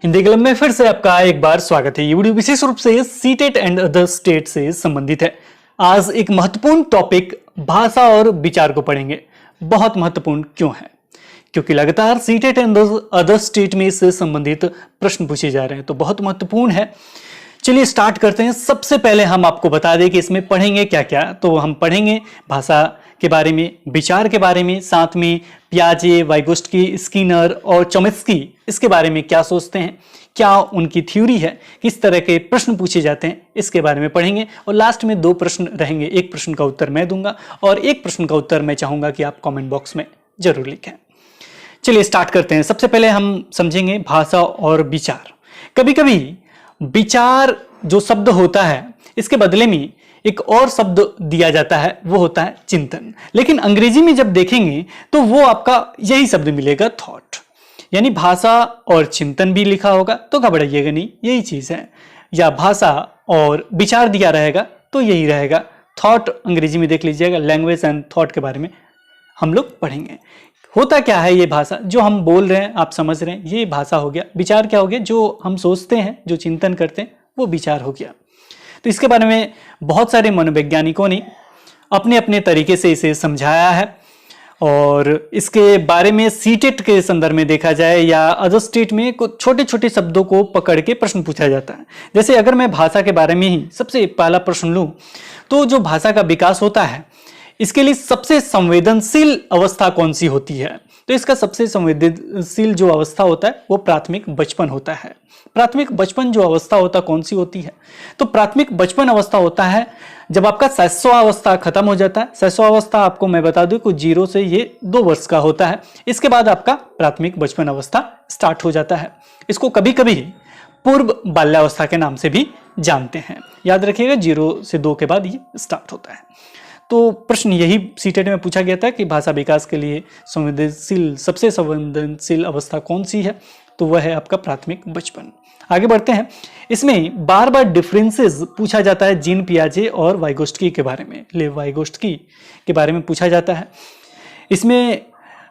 Hindi club में फिर से आपका एक बार स्वागत है। ये वीडियो विशेष रूप से सीटेट एंड अदर स्टेट से संबंधित है। आज एक महत्वपूर्ण टॉपिक भाषा और विचार को पढ़ेंगे। बहुत महत्वपूर्ण क्यों है? क्योंकि लगातार सीटेट एंड अदर स्टेट में इससे संबंधित प्रश्न पूछे जा रहे हैं, तो बहुत महत्वपूर्ण है। चलिए स्टार्ट करते हैं। सबसे पहले हम आपको बता दें कि इसमें पढ़ेंगे क्या क्या। तो हम पढ़ेंगे भाषा के बारे में, विचार के बारे में, साथ में पियाजे, वाइगोस्टकी, स्किनर और चॉम्स्की इसके बारे में क्या सोचते हैं, क्या उनकी थ्योरी है, किस तरह के प्रश्न पूछे जाते हैं, इसके बारे में पढ़ेंगे। और लास्ट में 2 प्रश्न रहेंगे। एक प्रश्न का उत्तर मैं दूंगा और एक प्रश्न का उत्तर मैं चाहूंगा कि आप कमेंट बॉक्स में जरूर लिखें। चलिए स्टार्ट करते हैं। सबसे पहले हम समझेंगे भाषा और विचार। कभी कभी विचार जो शब्द होता है, इसके बदले में एक और शब्द दिया जाता है, वो होता है चिंतन। लेकिन अंग्रेजी में जब देखेंगे तो वो आपका यही शब्द मिलेगा, थॉट। यानी भाषा और चिंतन भी लिखा होगा तो घबराइएगा नहीं, यही चीज है। या भाषा और विचार दिया रहेगा तो यही रहेगा, थॉट। अंग्रेजी में देख लीजिएगा, लैंग्वेज एंड थॉट के बारे में हम लोग पढ़ेंगे। होता क्या है ये भाषा, जो हम बोल रहे हैं आप समझ रहे हैं, ये भाषा हो गया। विचार क्या हो गया, जो हम सोचते हैं, जो चिंतन करते हैं, वो विचार हो गया। तो इसके बारे में बहुत सारे मनोवैज्ञानिकों ने अपने अपने तरीके से इसे समझाया है। और इसके बारे में सीटेट के संदर्भ में देखा जाए या अदर स्टेट में कुछ छोटे छोटे शब्दों को पकड़ के प्रश्न पूछा जाता है। जैसे अगर मैं भाषा के बारे में ही सबसे पहला प्रश्न लूं, तो जो भाषा का विकास होता है, इसके लिए सबसे संवेदनशील अवस्था कौन सी होती है? तो इसका सबसे संवेदनशील जो अवस्था होता है वो प्राथमिक बचपन होता है। प्राथमिक बचपन जो अवस्था होता कौन सी होती है? तो प्राथमिक बचपन अवस्था होता है जब आपका शैशवावस्था खत्म हो जाता है। शैशवावस्था आपको मैं बता दूं कि 0 से ये 2 वर्ष का होता है। इसके बाद आपका प्राथमिक बचपन अवस्था स्टार्ट हो जाता है। इसको कभी कभी पूर्व बाल्यावस्था के नाम से भी जानते हैं। याद रखिएगा, 0 से 2 के बाद ये स्टार्ट होता है। तो प्रश्न यही सीटेट में पूछा गया था कि भाषा विकास के लिए सबसे संवेदनशील अवस्था कौन सी है? तो वह है आपका प्राथमिक बचपन। आगे बढ़ते हैं। इसमें बार बार डिफरेंसेस पूछा जाता है जीन पियाजे और वाइगोस्टकी के बारे में। लेव वाइगोस्टकी के बारे में पूछा जाता है। इसमें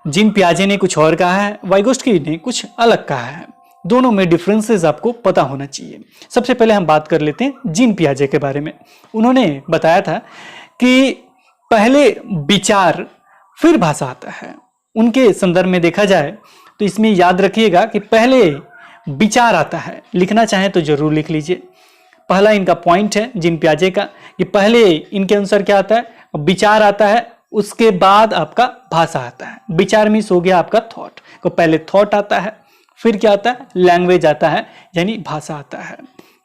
जीन पियाजे ने कुछ और कहा है, वाइगोस्टकी ने कुछ अलग कहा है। दोनों में डिफरेंसेस आपको पता होना चाहिए। सबसे पहले हम बात कर लेते हैं जीन पियाजे के बारे में। उन्होंने बताया था कि पहले विचार फिर भाषा आता है। उनके संदर्भ में देखा जाए तो इसमें याद रखिएगा कि पहले विचार आता है। लिखना चाहें तो जरूर लिख लीजिए। पहला इनका पॉइंट है जीन पियाजे का कि पहले इनके अनुसार क्या आता है, विचार आता है, उसके बाद आपका भाषा आता है। विचार मीन्स हो गया आपका थॉट। तो पहले थॉट आता है, फिर क्या आता है, लैंग्वेज आता है, यानी भाषा आता है।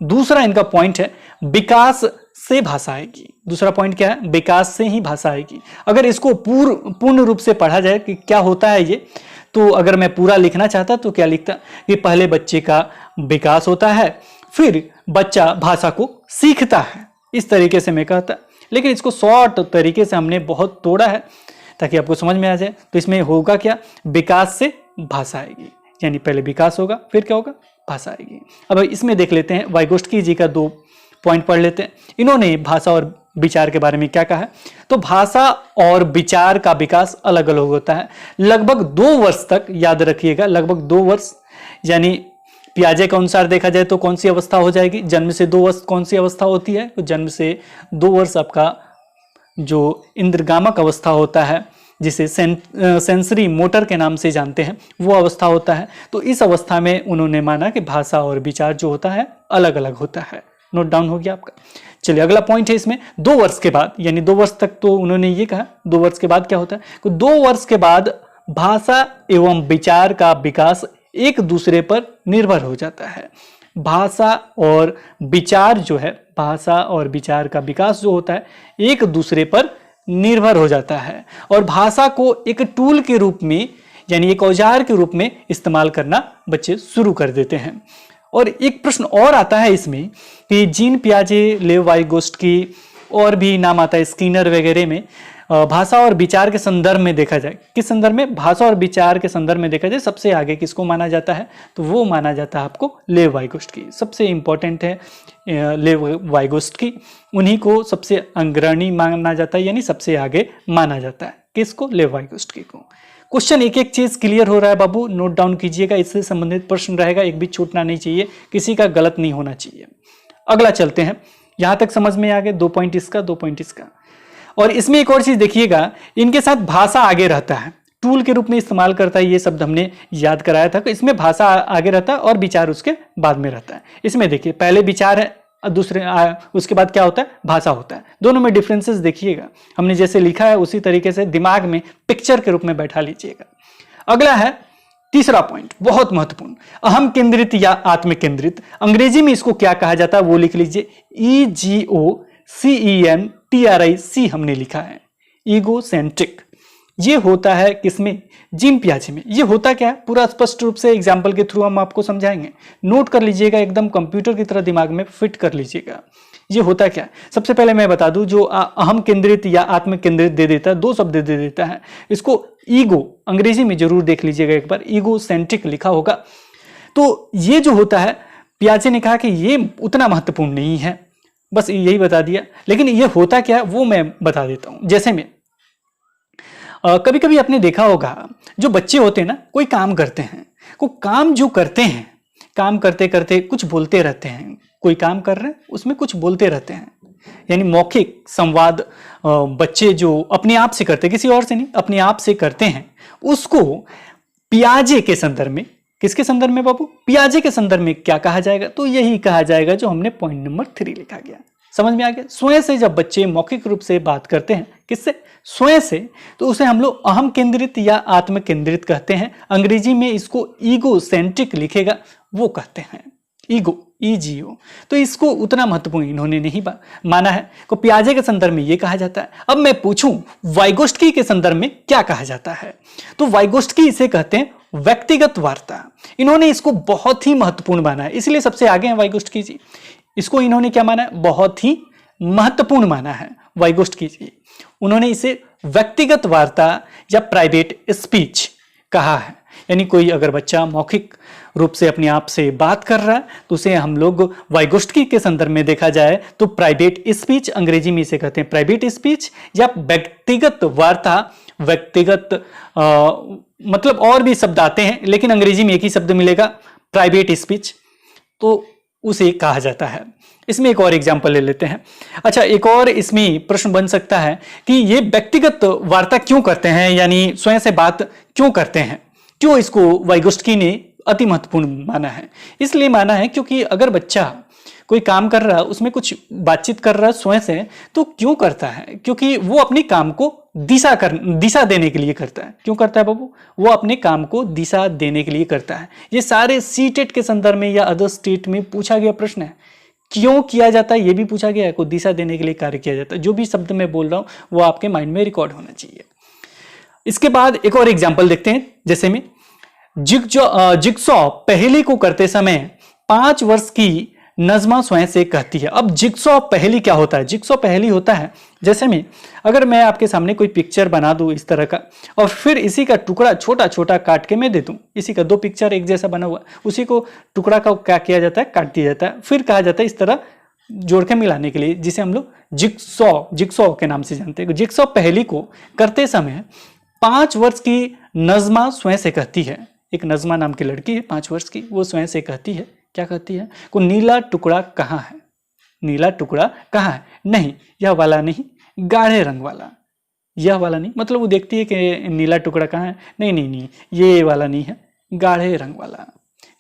दूसरा इनका पॉइंट है विकास से भाषा आएगी। दूसरा पॉइंट क्या है, विकास से ही भाषा आएगी। अगर इसको पूर्ण रूप से पढ़ा जाए कि क्या होता है ये, तो अगर मैं पूरा लिखना चाहता तो क्या लिखता कि पहले बच्चे का विकास होता है, फिर बच्चा भाषा को सीखता है। इस तरीके से मैं कहता, लेकिन इसको शॉर्ट तरीके से हमने बहुत तोड़ा है ताकि आपको समझ में आ जाए। तो इसमें होगा क्या, विकास से भाषा आएगी, यानी पहले विकास होगा, फिर क्या होगा, भाषा आएगी। अब इसमें देख लेते हैं, वाइगोस्टकी जी का 2 पॉइंट पढ़ लेते हैं। इन्होंने भाषा और विचार के बारे में क्या कहा है? तो भाषा और विचार का विकास अलग अलग होता है। लगभग 2 वर्ष तक, याद रखिएगा, लगभग 2 वर्ष, यानी पियाजे के अनुसार देखा जाए तो कौन सी अवस्था हो जाएगी, जन्म से 2 वर्ष कौन सी अवस्था होती है? तो जन्म से 2 वर्ष आपका जो इंद्रगामक अवस्था होता है, जिसे सेंसरी मोटर के नाम से जानते हैं, वो अवस्था होता है। तो इस अवस्था में उन्होंने माना कि भाषा और विचार जो होता है अलग अलग होता है। नोट डाउन हो गया आपका। चलिए अगला पॉइंट है इसमें 2 वर्ष के बाद, यानी 2 वर्ष तक तो उन्होंने ये कहा। 2 वर्ष के बाद क्या होता है, तो 2 वर्ष के बाद भाषा एवं विचार का विकास एक दूसरे पर निर्भर हो जाता है। भाषा और विचार जो है, भाषा और विचार का विकास जो होता है एक दूसरे पर निर्भर हो जाता है। और भाषा को एक टूल के रूप में, यानी एक औजार के रूप में इस्तेमाल करना बच्चे शुरू कर देते हैं। और एक प्रश्न और आता है इसमें कि जीन पियाजे, लेव वाइगोस्टकी और भी नाम आता है, स्किनर वगैरह में भाषा और विचार के संदर्भ में देखा जाए, किस संदर्भ में, भाषा और विचार के संदर्भ में देखा जाए, सबसे आगे किसको माना जाता है? तो वो माना जाता है आपको लेव वाइगोस्टकी। सबसे इंपॉर्टेंट है लेव वाइगोस्टकी, उन्हीं को सबसे अग्रणी माना जाता है, यानी सबसे आगे माना जाता है। किसको? लेव वाइगोस्टकी को। क्वेश्चन एक एक चीज क्लियर हो रहा है बाबू, नोट डाउन कीजिएगा, इससे संबंधित प्रश्न रहेगा, एक भी छूटना नहीं चाहिए, किसी का गलत नहीं होना चाहिए। अगला चलते हैं, यहां तक समझ में आ गए, 2 पॉइंट इसका 2 पॉइंट इसका। और इसमें एक और चीज देखिएगा, इनके साथ भाषा आगे रहता है, टूल के रूप में इस्तेमाल करता है, ये शब्द हमने याद कराया था। तो इसमें भाषा आगे रहता है और विचार उसके बाद में रहता है। इसमें देखिए पहले विचार है, दूसरे उसके बाद क्या होता है, भाषा होता है। दोनों में डिफरेंसेस देखिएगा, हमने जैसे लिखा है उसी तरीके से दिमाग में पिक्चर के रूप में बैठा लीजिएगा। अगला है तीसरा पॉइंट, बहुत महत्वपूर्ण, अहम केंद्रित या आत्म केंद्रित। अंग्रेजी में इसको क्या कहा जाता है वो लिख लीजिए, EGOCENTRIC हमने लिखा है, ईगोसेंट्रिक। ये होता है किसमें, जीन पियाजे में। ये होता क्या है, पूरा स्पष्ट रूप से एग्जाम्पल के थ्रू हम आपको समझाएंगे, नोट कर लीजिएगा, एकदम कंप्यूटर की तरह दिमाग में फिट कर लीजिएगा। ये होता क्या है, सबसे पहले मैं बता दूं, जो अहम केंद्रित या आत्म केंद्रित दे देता है, 2 शब्द दे देता है, इसको ईगो, अंग्रेजी में जरूर देख लीजिएगा एक बार, ईगोसेंट्रिक लिखा होगा। तो ये जो होता है, पियाजे ने कहा कि ये उतना महत्वपूर्ण नहीं है, बस यही बता दिया। लेकिन ये होता क्या है वो मैं बता देता हूं। जैसे में कभी कभी आपने देखा होगा, जो बच्चे होते हैं ना, कोई काम करते हैं, को काम जो करते हैं, काम करते करते कुछ बोलते रहते हैं, कोई काम कर रहे हैं उसमें कुछ बोलते रहते हैं, यानी मौखिक संवाद बच्चे जो अपने आप से करते हैं, किसी और से नहीं, अपने आप से करते हैं, उसको पियाजे के संदर्भ में, किसके संदर्भ में बाबू, पियाजे के संदर्भ में क्या कहा जाएगा, तो यही कहा जाएगा जो हमने पॉइंट नंबर 3 लिखा गया। समझ में आ गया। स्वयं से जब बच्चे मौखिक रूप से बात करते हैं, किससे, स्वयं से, तो उसे हम लोग अहम केंद्रित या आत्म केंद्रित कहते हैं। अंग्रेजी में इसको ईगोसेंट्रिक लिखेगा, वो कहते हैं ईगो, EGO। तो इसको उतना महत्वपूर्ण इन्होंने नहीं माना है, को पियाजे के संदर्भ में ये कहा जाता है। अब मैं पूछूं वाइगोस्टकी के संदर्भ में क्या कहा जाता है, तो वाइगोस्टकी इसे कहते हैं व्यक्तिगत वार्ता। इन्होंने इसको बहुत ही महत्वपूर्ण माना है, इसलिए सबसे आगे हैं वाइगोस्टकी जी। इसको इन्होंने क्या माना है, बहुत ही महत्वपूर्ण माना है वाइगोस्टकी जी। उन्होंने इसे व्यक्तिगत वार्ता या प्राइवेट स्पीच कहा है, यानी कोई अगर बच्चा मौखिक रूप से अपने आप से बात कर रहा है तो उसे हम लोग वाइगोस्टकी के संदर्भ में देखा जाए तो प्राइवेट स्पीच, अंग्रेजी में इसे कहते हैं प्राइवेट स्पीच या व्यक्तिगत वार्ता। व्यक्तिगत मतलब और भी शब्द आते हैं, लेकिन अंग्रेजी में एक ही शब्द मिलेगा, प्राइवेट स्पीच, तो उसे कहा जाता है। इसमें एक और एग्जाम्पल ले लेते हैं। अच्छा, एक और इसमें प्रश्न बन सकता है कि ये व्यक्तिगत वार्ता क्यों करते हैं, यानी स्वयं से बात क्यों करते हैं, क्यों इसको वाइगोस्टकी ने अति महत्वपूर्ण माना है। इसलिए माना है क्योंकि अगर बच्चा कोई काम कर रहा है, उसमें कुछ बातचीत कर रहा है स्वयं से, तो क्यों करता है, क्योंकि वो अपने काम को दिशा देने के लिए करता है। क्यों करता है बाबू, वो अपने काम को दिशा देने के लिए करता है। ये सारे सीटेट के संदर्भ में या अदर स्टेट में पूछा गया प्रश्न है, क्यों किया जाता है ये भी पूछा गया है, को दिशा देने के लिए कार्य किया जाता है। जो भी शब्द मैं बोल रहा हूं वो आपके माइंड में रिकॉर्ड होना चाहिए। इसके बाद एक और एग्जाम्पल देखते हैं, जैसे में जिगसॉ पहेली को करते समय 5 वर्ष की नजमा स्वयं से कहती है। अब जिगसॉ पहेली क्या होता है, जिगसॉ पहेली होता है, जैसे में अगर मैं आपके सामने कोई पिक्चर बना दूं इस तरह का, और फिर इसी का टुकड़ा छोटा छोटा काट के मैं दे दूं, इसी का 2 पिक्चर एक जैसा बना हुआ, उसी को टुकड़ा का क्या किया जाता है, काट दिया जाता है, फिर कहा जाता है इस तरह जोड़ के मिलाने के लिए, जिसे हम लोग जिगसॉ के नाम से जानते हैं। जिगसॉ पहेली को करते समय 5 वर्ष की नजमा स्वयं से कहती है, एक नजमा नाम की लड़की है 5 वर्ष की, वो स्वयं से कहती है, क्या कहती है, को नीला टुकड़ा कहाँ है, नीला टुकड़ा कहाँ है, नहीं यह वाला नहीं, गाढ़े रंग वाला, यह वाला नहीं, मतलब वो देखती है कि नीला टुकड़ा कहाँ है, नहीं नहीं नहीं ये वाला नहीं है, गाढ़े रंग वाला,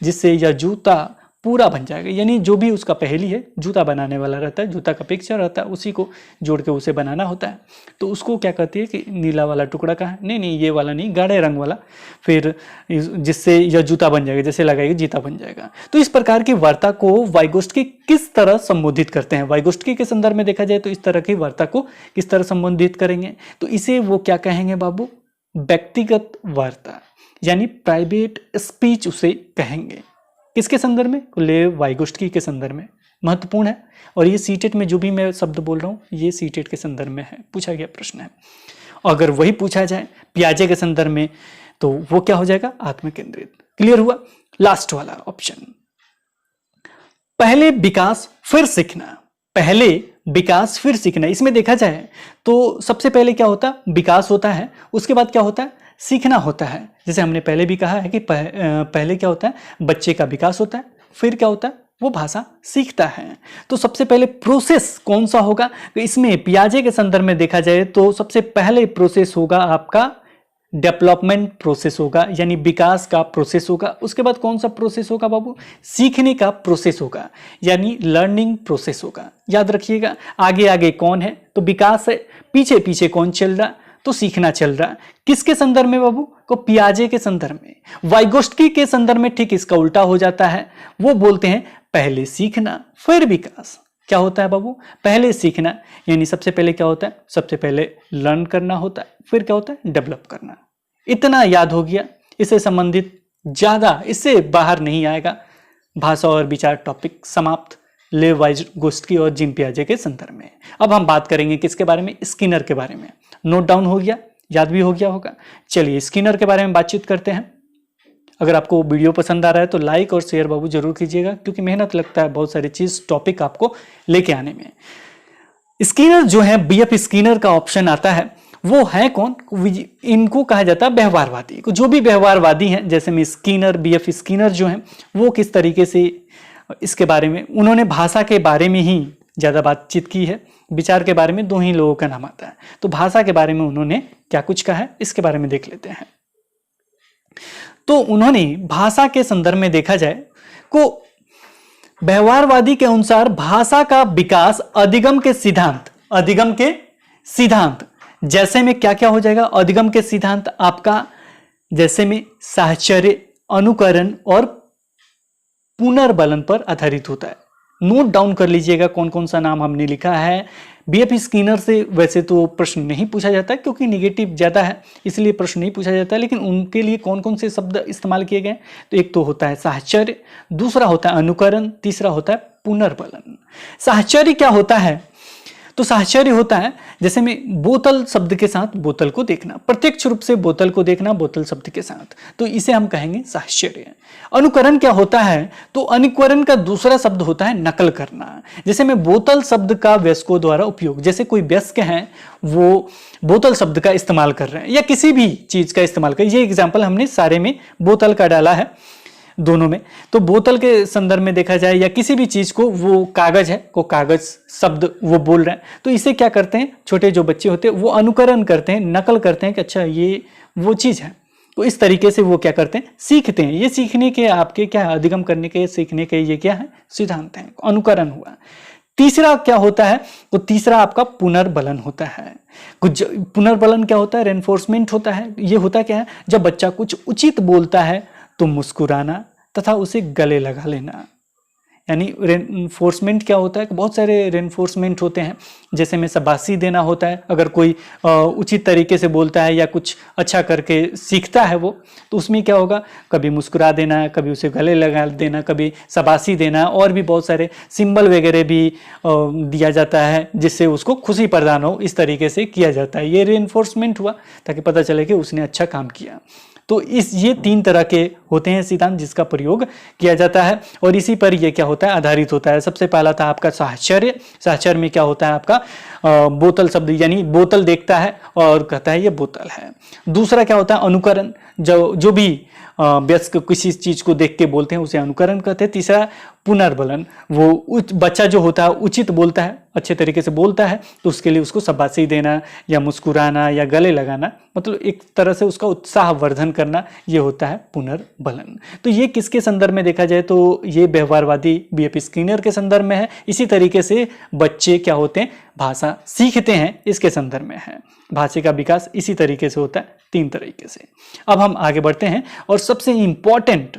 जिससे यह जूता पूरा बन जाएगा। यानी जो भी उसका पहेली है, जूता बनाने वाला रहता है, जूता का पिक्चर रहता है, उसी को जोड़ के उसे बनाना होता है। तो उसको क्या कहती है कि नीला वाला टुकड़ा कहाँ है, नहीं नहीं ये वाला नहीं, गाढ़े रंग वाला, फिर जिससे यह जूता बन जाएगा, जैसे लगाएगी जूता बन जाएगा। तो इस प्रकार की वार्ता को वाइगोस्टकी किस तरह संबोधित करते हैं, वाइगोस्टकी के संदर्भ में देखा जाए तो इस तरह की वार्ता को किस तरह संबोधित करेंगे, तो इसे वो क्या कहेंगे बाबू, व्यक्तिगत वार्ता, यानी प्राइवेट स्पीच उसे कहेंगे। किसके संदर्भ में, लेव वाइगोस्टकी के संदर्भ में। महत्वपूर्ण है, और ये सीटेट में जो भी मैं शब्द बोल रहा हूँ ये सीटेट के संदर्भ में है, पूछा गया प्रश्न है। अगर वही पूछा जाए पियाजे के संदर्भ में तो वो क्या हो जाएगा, आत्मकेंद्रित। क्लियर हुआ। लास्ट वाला ऑप्शन, पहले विकास फिर सीखना, पहले विकास फिर सीखना। इसमें देखा जाए तो सबसे पहले क्या होता है, विकास होता है, उसके बाद क्या होता है, सीखना होता है। जैसे हमने पहले भी कहा है कि पहले क्या होता है, बच्चे का विकास होता है, फिर क्या होता है, वो भाषा सीखता है। तो सबसे पहले प्रोसेस कौन सा होगा, तो इसमें पियाजे के संदर्भ में देखा जाए तो सबसे पहले प्रोसेस होगा आपका डेवलपमेंट प्रोसेस होगा, यानी विकास का प्रोसेस होगा। उसके बाद कौन सा प्रोसेस होगा बाबू, सीखने का प्रोसेस होगा, यानी लर्निंग प्रोसेस होगा। याद रखिएगा, आगे आगे कौन है तो विकास है, पीछे पीछे कौन चल रहा तो सीखना चल रहा। किसके संदर्भ में बाबू, को पियाजे के संदर्भ में। वाइगोस्की के संदर्भ में ठीक इसका उल्टा हो जाता है, वो बोलते हैं पहले सीखना फिर विकास। क्या होता है बाबू, पहले सीखना, यानी सबसे पहले क्या होता है, सबसे पहले लर्न करना होता है, फिर क्या होता है, डेवलप करना। इतना याद हो गया, इससे संबंधित ज्यादा इससे बाहर नहीं आएगा। भाषा और विचार टॉपिक समाप्त, लेव वाइगोस्की और जीन पियाजे के संदर्भ में। अब हम बात करेंगे किसके बारे में, स्किनर के बारे में। नोट डाउन हो गया, याद भी हो गया होगा। चलिए स्किनर के बारे में बातचीत करते हैं। अगर आपको वीडियो पसंद आ रहा है तो लाइक और शेयर बाबू जरूर कीजिएगा, क्योंकि मेहनत लगता है बहुत सारी चीज टॉपिक आपको लेके आने में। स्किनर जो है, बीएफ स्किनर का ऑप्शन आता है, वो है कौन, इनको कहा जाता है व्यवहारवादी। जो भी व्यवहारवादी हैं, जैसे में स्किनर, बीएफ स्किनर जो हैं, वो किस तरीके से इसके बारे में, उन्होंने भाषा के बारे में ही ज्यादा बातचीत की है। विचार के बारे में दो ही लोगों का नाम आता है, तो भाषा के बारे में उन्होंने क्या कुछ कहा है इसके बारे में देख लेते हैं। तो उन्होंने भाषा के संदर्भ में देखा जाए को व्यवहारवादी के अनुसार भाषा का विकास अधिगम के सिद्धांत, अधिगम के सिद्धांत जैसे में क्या क्या हो जाएगा, अधिगम के सिद्धांत आपका जैसे में साहचर्य, अनुकरण और पुनर्बलन पर आधारित होता है। नोट डाउन कर लीजिएगा कौन कौन सा नाम हमने लिखा है। बीएफ स्किनर से वैसे तो प्रश्न नहीं पूछा जाता है, क्योंकि नेगेटिव ज्यादा है इसलिए प्रश्न नहीं पूछा जाता है, लेकिन उनके लिए कौन कौन से शब्द इस्तेमाल किए गए, तो एक तो होता है साहचर्य, दूसरा होता है अनुकरण, तीसरा होता है पुनर्बलन। साहचर्य क्या होता है, तो साहचर्य होता है जैसे में बोतल शब्द के साथ बोतल को देखना, प्रत्यक्ष रूप से बोतल को देखना बोतल शब्द के साथ, तो इसे हम कहेंगे साहचर्य। अनुकरण क्या होता है, तो अनुकरण का दूसरा शब्द होता है नकल करना। जैसे में बोतल शब्द का वयस्कों द्वारा उपयोग, जैसे कोई वयस्क हैं वो बोतल शब्द का इस्तेमाल कर रहे हैं या किसी भी चीज का इस्तेमाल कर, ये एग्जाम्पल हमने सारे में बोतल का डाला है दोनों में। तो बोतल के संदर्भ में देखा जाए या किसी भी चीज को, वो कागज है को कागज शब्द वो बोल रहे हैं, तो इसे क्या करते हैं, छोटे जो बच्चे होते हैं वो अनुकरण करते हैं, नकल करते हैं कि अच्छा ये वो चीज है, तो इस तरीके से वो क्या करते हैं, सीखते हैं। ये सीखने के आपके क्या है, अधिगम करने के, सीखने के ये क्या है, सिद्धांत है, अनुकरण हुआ। तीसरा क्या होता है, तो तीसरा आपका पुनर्बलन होता है। कुछ पुनर्बलन क्या होता है, रेनफोर्समेंट होता है। ये होता क्या है, जब बच्चा कुछ उचित बोलता है तो मुस्कुराना तथा उसे गले लगा लेना। यानी रेनफोर्समेंट क्या होता है, बहुत सारे रेनफोर्समेंट होते हैं, जैसे में शाबाशी देना होता है। अगर कोई उचित तरीके से बोलता है या कुछ अच्छा करके सीखता है वो, तो उसमें क्या होगा, कभी मुस्कुरा देना, कभी उसे गले लगा देना, कभी शाबाशी देना, और भी बहुत सारे सिंबल वगैरह भी दिया जाता है जिससे उसको खुशी प्रदान हो, इस तरीके से किया जाता है। ये रेनफोर्समेंट हुआ ताकि पता चले कि उसने अच्छा काम किया। तो ये 3 तरह के होते हैं सिद्धांत जिसका प्रयोग किया जाता है, और इसी पर ये क्या होता है, आधारित होता है। सबसे पहला था आपका साहचर्य। साहचर्य में क्या होता है आपका, बोतल शब्द, यानी बोतल देखता है और कहता है ये बोतल है। दूसरा क्या होता है, अनुकरण, जो भी वयस्क किसी चीज को देख के बोलते हैं उसे अनुकरण कहते हैं। तीसरा पुनर्बलन, वो बच्चा जो होता है उचित बोलता है, अच्छे तरीके से बोलता है, तो उसके लिए उसको शाबाशी देना या मुस्कुराना या गले लगाना, मतलब एक तरह से उसका उत्साह वर्धन करना, ये होता है पुनर्बलन। तो ये किसके संदर्भ में देखा जाए, तो ये व्यवहारवादी बीएफ स्किनर के संदर्भ में है। इसी तरीके से बच्चे क्या होते हैं, भाषा सीखते हैं, इसके संदर्भ में है। भाषा का विकास इसी तरीके से होता है, 3 तरीके से। अब हम आगे बढ़ते हैं, और सबसे इंपॉर्टेंट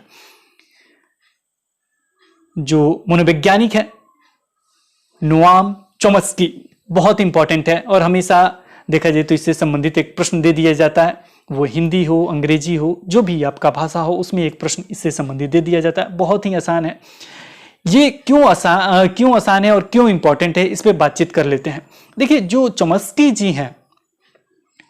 जो मनोवैज्ञानिक है नोआम चॉम्स्की, बहुत इंपॉर्टेंट है, और हमेशा देखा जाए तो इससे संबंधित एक प्रश्न दे दिया जाता है, वो हिंदी हो, अंग्रेजी हो, जो भी आपका भाषा हो, उसमें एक प्रश्न इससे संबंधित दे दिया जाता है। बहुत ही आसान है। ये क्यों आसान है और क्यों इंपॉर्टेंट है, इस पर बातचीत कर लेते हैं। देखिए, जो चॉम्स्की जी हैं,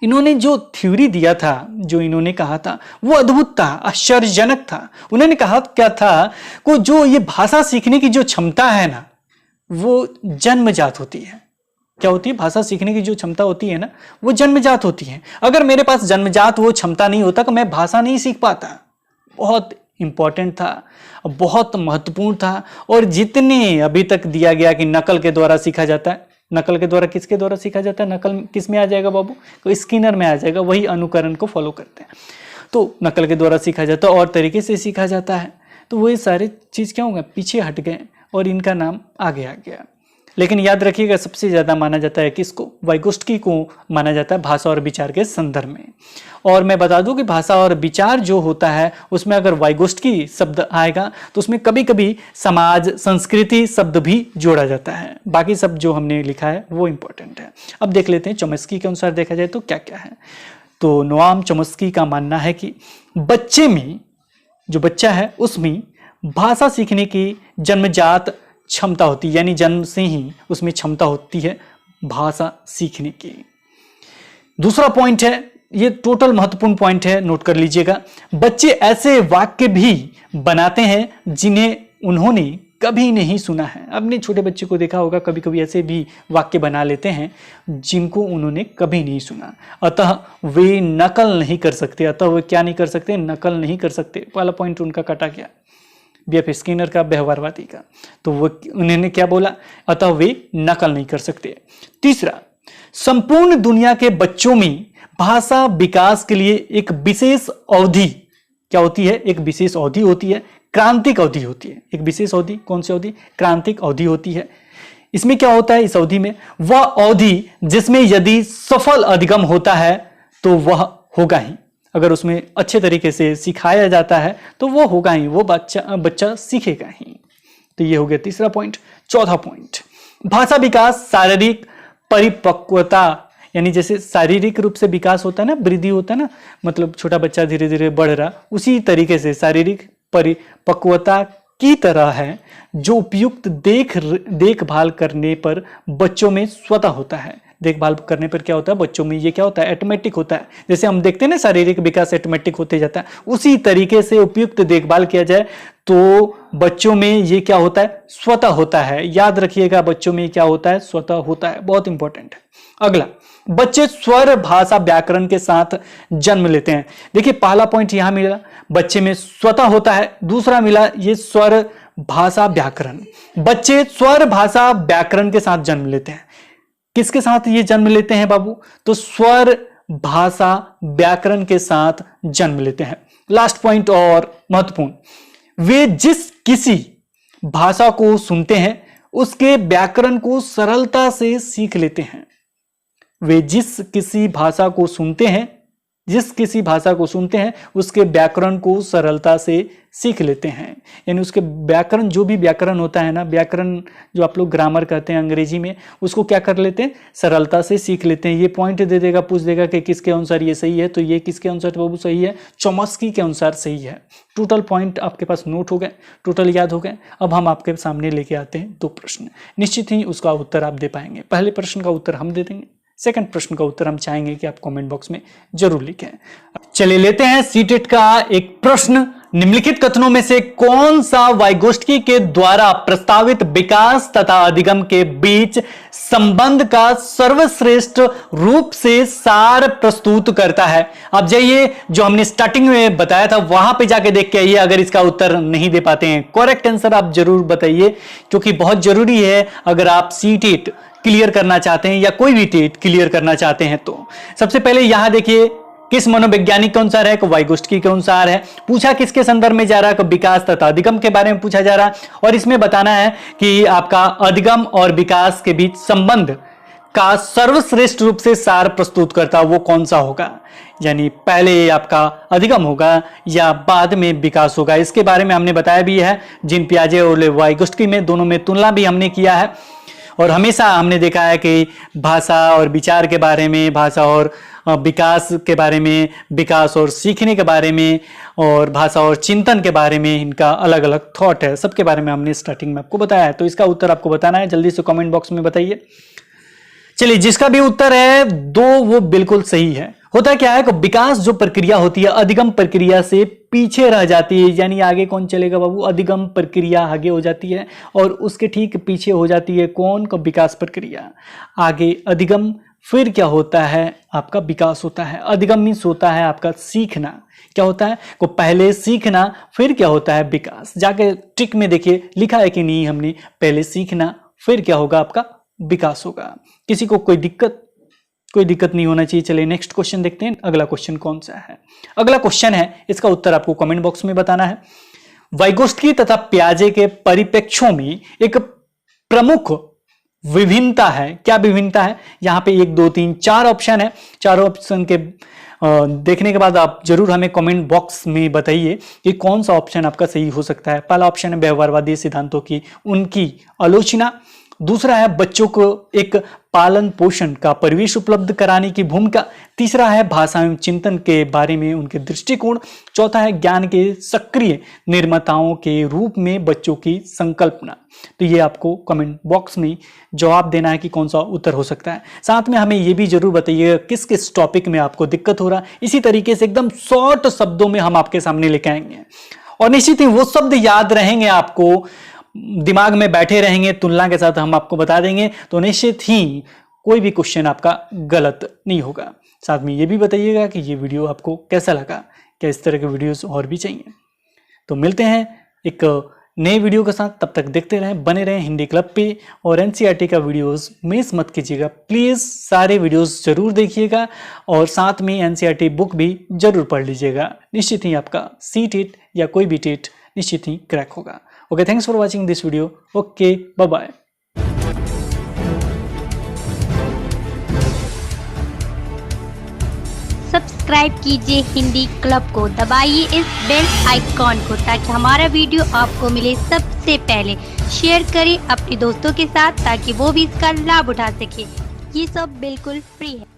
इन्होंने जो थ्योरी दिया था, जो इन्होंने कहा था, वो अद्भुत था, आश्चर्यजनक था। उन्होंने कहा क्या था, को जो ये भाषा सीखने की जो क्षमता है ना, वो जन्मजात होती है। क्या होती है, भाषा सीखने की जो क्षमता होती है ना, वो जन्मजात होती है। अगर मेरे पास जन्मजात वो क्षमता नहीं होता तो मैं भाषा नहीं सीख पाता। बहुत इंपॉर्टेंट था, बहुत महत्वपूर्ण था। और जितने अभी तक दिया गया कि नकल के द्वारा सीखा जाता है, नकल के द्वारा किसके द्वारा सीखा जाता है, नकल किस में आ जाएगा बाबू, तो स्किनर में आ जाएगा, वही अनुकरण को फॉलो करते हैं। तो नकल के द्वारा सीखा जाता है और तरीके से सीखा जाता है, तो वही सारे चीज क्या होगा, पीछे हट गए और इनका नाम आगे आ गया। लेकिन याद रखिएगा, सबसे ज्यादा माना जाता है किसको, वाइगोस्टकी को माना जाता है भाषा और विचार के संदर्भ में। और मैं बता दूं कि भाषा और विचार जो होता है उसमें अगर वाइगोस्टकी शब्द आएगा तो उसमें कभी कभी समाज संस्कृति शब्द भी जोड़ा जाता है। बाकी सब जो हमने लिखा है वो इंपॉर्टेंट है। अब देख लेते हैं चॉम्स्की के अनुसार देखा जाए तो क्या क्या है। तो नोआम चॉम्स्की का मानना है कि बच्चे में, जो बच्चा है उसमें भाषा सीखने की जन्मजात क्षमता होती है, यानी जन्म से ही उसमें क्षमता होती है भाषा सीखने की। दूसरा पॉइंट है, ये टोटल महत्वपूर्ण पॉइंट है, नोट कर लीजिएगा, बच्चे ऐसे वाक्य भी बनाते हैं जिन्हें उन्होंने कभी नहीं सुना है। आपने छोटे बच्चे को देखा होगा, कभी कभी ऐसे भी वाक्य बना लेते हैं जिनको उन्होंने कभी नहीं सुना, अतः वे नकल नहीं कर सकते। अतः वे क्या नहीं कर सकते, नकल नहीं कर सकते। पहला पॉइंट उनका कटा गया, बीएफ स्किनर का, व्यवहारवादी का। तो वो उन्होंने क्या बोला, अतः वे नकल नहीं कर सकते। तीसरा, संपूर्ण दुनिया के बच्चों में भाषा विकास के लिए एक विशेष अवधि क्या होती है, एक विशेष अवधि होती है, क्रांतिक अवधि होती है। एक विशेष अवधि, कौन सी अवधि, क्रांतिक अवधि होती है। इसमें क्या होता है, इस अवधि में वह अवधि जिसमें यदि सफल अधिगम होता है तो वह होगा ही, अगर उसमें अच्छे तरीके से सिखाया जाता है तो वो होगा ही, वो बच्चा सीखेगा ही। तो ये हो गया तीसरा पॉइंट। चौथा पॉइंट, भाषा विकास शारीरिक परिपक्वता, यानी जैसे शारीरिक रूप से विकास होता है ना, वृद्धि होता है ना, मतलब छोटा बच्चा धीरे धीरे बढ़ रहा, उसी तरीके से शारीरिक परिपक्वता की तरह है, जो उपयुक्त देखभाल करने पर बच्चों में स्वतः होता है। देखभाल करने पर क्या होता है, बच्चों में ये क्या होता है, ऑटोमेटिक होता है। जैसे हम देखते हैं ना, शारीरिक विकास ऑटोमेटिक होते जाता है, उसी तरीके से उपयुक्त देखभाल किया जाए तो बच्चों में ये क्या होता है, स्वतः होता है। याद रखिएगा, बच्चों में क्या होता है, स्वतः होता है, बहुत इंपॉर्टेंट है। अगला, बच्चे स्वर भाषा व्याकरण के साथ जन्म लेते हैं। देखिए पहला पॉइंट यहां मिला, बच्चे में स्वतः होता है। दूसरा मिला ये स्वर भाषा व्याकरण, बच्चे स्वर भाषा व्याकरण के साथ जन्म लेते हैं। किसके साथ ये जन्म लेते हैं बाबू, तो स्वर भाषा व्याकरण के साथ जन्म लेते हैं। लास्ट पॉइंट और महत्वपूर्ण, वे जिस किसी भाषा को सुनते हैं उसके व्याकरण को सरलता से सीख लेते हैं। वे जिस किसी भाषा को सुनते हैं, जिस किसी भाषा को सुनते हैं उसके व्याकरण को सरलता से सीख लेते हैं। यानी उसके व्याकरण, जो भी व्याकरण होता है ना, व्याकरण जो आप लोग ग्रामर कहते हैं अंग्रेजी में, उसको क्या कर लेते हैं, सरलता से सीख लेते हैं। ये पॉइंट दे देगा, पूछ देगा कि किसके अनुसार ये सही है, तो ये किसके अनुसार बाबू सही है, चॉम्स्की के अनुसार सही है। टोटल पॉइंट आपके पास नोट हो गए, टोटल याद हो गए। अब हम आपके सामने लेके आते हैं दो प्रश्न, निश्चित ही उसका उत्तर आप दे पाएंगे। पहले प्रश्न का उत्तर हम दे देंगे, सेकंड प्रश्न का उत्तर हम चाहेंगे कि आप कमेंट बॉक्स में जरूर लिखें। चलिए लेते हैं सीटेट का एक प्रश्न। निम्नलिखित कथनों में से कौन सा वाइगोस्टकी के द्वारा प्रस्तावित विकास तथा अधिगम के बीच संबंध का सर्वश्रेष्ठ रूप से सार प्रस्तुत करता है? आप जाइए, जो हमने स्टार्टिंग में बताया था वहां पे जाके देख के आइए, अगर इसका उत्तर नहीं दे पाते हैं। करेक्ट आंसर आप जरूर बताइए, क्योंकि बहुत जरूरी है अगर आप सीटेट क्लियर करना चाहते हैं या कोई भी टेट क्लियर करना चाहते हैं। तो सबसे पहले यहां देखिए, किस मनोवैज्ञानिक के अनुसार है, वाइगोस्टकी के अनुसार है। पूछा किसके संदर्भ में जा रहा है, विकास तथा अधिगम के बारे में पूछा जा रहा है, और इसमें बताना है कि आपका अधिगम और विकास के बीच संबंध का सर्वश्रेष्ठ रूप से सार प्रस्तुत करता वो कौन सा होगा, यानी पहले आपका अधिगम होगा या बाद में विकास होगा। इसके बारे में हमने बताया भी है, जीन पियाजे और वाइगोस्टकी में दोनों में तुलना भी हमने किया है। और हमेशा हमने देखा है कि भाषा और विचार के बारे में, भाषा और विकास के बारे में, विकास और सीखने के बारे में, और भाषा और चिंतन के बारे में इनका अलग अलग थॉट है। सबके बारे में हमने स्टार्टिंग में आपको बताया है। तो इसका उत्तर आपको बताना है, जल्दी से कमेंट बॉक्स में बताइए। चलिए, जिसका भी उत्तर है दो वो बिल्कुल सही है, होता क्या है कि विकास जो प्रक्रिया होती है अधिगम प्रक्रिया से पीछे रह जाती है, यानी आगे कौन चलेगा बाबू, अधिगम प्रक्रिया आगे हो जाती है और उसके ठीक पीछे हो जाती है कौन का, विकास प्रक्रिया। आगे अधिगम, फिर क्या होता है आपका विकास होता है। अधिगम मीन्स होता है आपका सीखना, क्या होता है को पहले सीखना फिर क्या होता है विकास। जाके ट्रिक में देखिए लिखा है कि नहीं हमने, पहले सीखना फिर क्या होगा आपका विकास होगा। किसी को कोई दिक्कत नहीं होना चाहिए। चलिए नेक्स्ट क्वेश्चन देखते हैं, अगला क्वेश्चन कौन सा है। अगला क्वेश्चन है, इसका उत्तर आपको कमेंट बॉक्स में बताना है। वाइगोत्स्की तथा पियाजे के परिप्रेक्ष्यों में एक प्रमुख विभिन्नता है, क्या विभिन्नता है। यहां पे 1 2 3 4 ऑप्शन है। चारों ऑप्शन के देखने के बाद आप जरूर हमें कमेंट बॉक्स में बताइए कि कौन सा ऑप्शन आपका सही हो सकता है। पहला ऑप्शन है व्यवहारवादी सिद्धांतों की उनकी आलोचना। दूसरा है बच्चों को एक पालन पोषण का परिवेश उपलब्ध कराने की भूमिका। तीसरा है भाषा एवं चिंतन के बारे में उनके दृष्टिकोण। चौथा है ज्ञान के सक्रिय निर्माताओं के रूप में बच्चों की संकल्पना। तो ये आपको कमेंट बॉक्स में जवाब देना है कि कौन सा उत्तर हो सकता है। साथ में हमें ये भी जरूर बताइएगा किस किस टॉपिक में आपको दिक्कत हो रहा है। इसी तरीके से एकदम शॉर्ट शब्दों में हम आपके सामने लेके आएंगे और निश्चित ही वो शब्द याद रहेंगे, आपको दिमाग में बैठे रहेंगे, तुलना के साथ हम आपको बता देंगे, तो निश्चित ही कोई भी क्वेश्चन आपका गलत नहीं होगा। साथ में ये भी बताइएगा कि ये वीडियो आपको कैसा लगा, क्या इस तरह के वीडियोस और भी चाहिए। तो मिलते हैं एक नए वीडियो के साथ, तब तक देखते रहें, बने रहें हिंदी क्लब पे और एनसीईआरटी का वीडियोस मिस मत कीजिएगा। प्लीज़ सारे वीडियोस जरूर देखिएगा और साथ में एनसीईआरटी बुक भी जरूर पढ़ लीजिएगा। निश्चित ही आपका सीटेट या कोई भी टेट निश्चित ही क्रैक होगा। Okay, thanks for watching this video. Okay, bye bye. Subscribe कीजिए हिंदी क्लब को, दबाइए इस बेल आइकॉन को ताकि हमारा वीडियो आपको मिले सबसे पहले। शेयर करें अपने दोस्तों के साथ ताकि वो भी इसका लाभ उठा सके। ये सब बिल्कुल फ्री है।